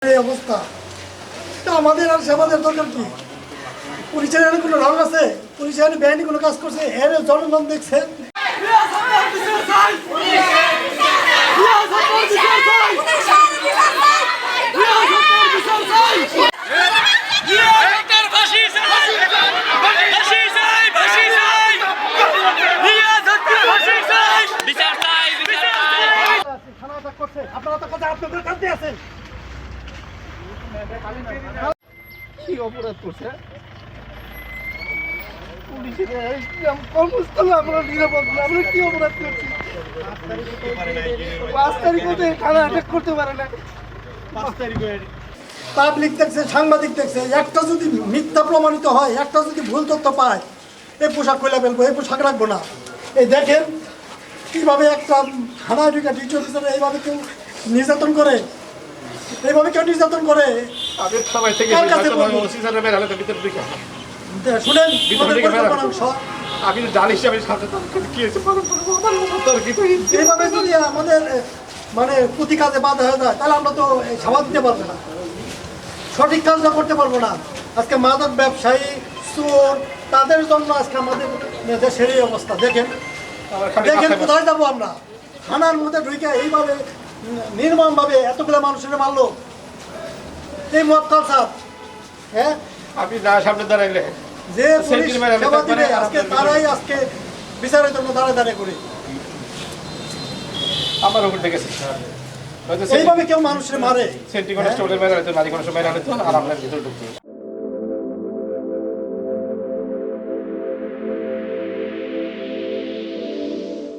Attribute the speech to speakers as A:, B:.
A: এই অবস্থা তা আমাদের আর সেবাদের দরকার কি? পুলিশের কোনো রং আছে? পুলিশের বেআইনি কোনো কাজ করছে? এর জনগণ দেখছে। আপনারা তো কথা আপনাদের কাছে আছেন।
B: কি অপরাধ করছে? পুলিশের কর্মস্থলে আমরা নিরাপদ না, আমরা কি অপরাধ করছি? 5 তারিখ হতে থানা অ্যাটাক করতে পারে না।
A: পাবলিক দেখছে, সাংবাদিক দেখছে, একটা যদি মিথ্যা প্রমাণিত হয়, একটা যদি ভুল তথ্য পায়, এই পোশাক খুলে ফেলবো, এই পোশাক রাখবো না। এই দেখেন কীভাবে একটা থানায় ঢুকে ডিউটি অফিসার এইভাবে কেউ নির্যাতন করে, এইভাবে কেউ নির্যাতন করে।
B: আমি সবাই থেকে
A: কার কাছে বলবো?
B: অফিসারের বের হলে তো ভিতরে ঢুকে
A: শুনেন,
B: ভিতরে
A: আমাদের
B: ঢুকে
A: পরিকল্পনা অংশ।
B: আমি তো জানিস আমি সাথে কি হয়েছে তর্কিত
A: এইভাবে যদি আমাদের মানে প্রতি কাজে বাধা হয়ে যায়, তাহলে আমরা তো সামাল দিতে পারবো না, সঠিক কাজটা করতে পারবো না। আজকে মাদক ব্যবসায়ী, চোর, তাদের জন্য আজকে আমাদের দেশের এই অবস্থা। দেখেন দেখেন কোথায় যাবো আমরা? থানার মধ্যে ঢুকে এইভাবে নির্মমভাবে এতগুলো মানুষের মারলো। এই মদ কালচার, হ্যাঁ,
B: আমি না সামনে দাঁড়াইলে
A: যে পুলিশ সেবা দিবে আজকে তারাই আজকে বিচারের জন্য দাঁড়ায় করি।
B: আমার উপর ডেকেছে
A: এইভাবে কেউ মানুষের মারে?
B: সেন্টি কনস্টেবলের বাইরে হয়তো মাঝে কোনো সময় রাখতো আর আপনার ভিতরে ঢুকতো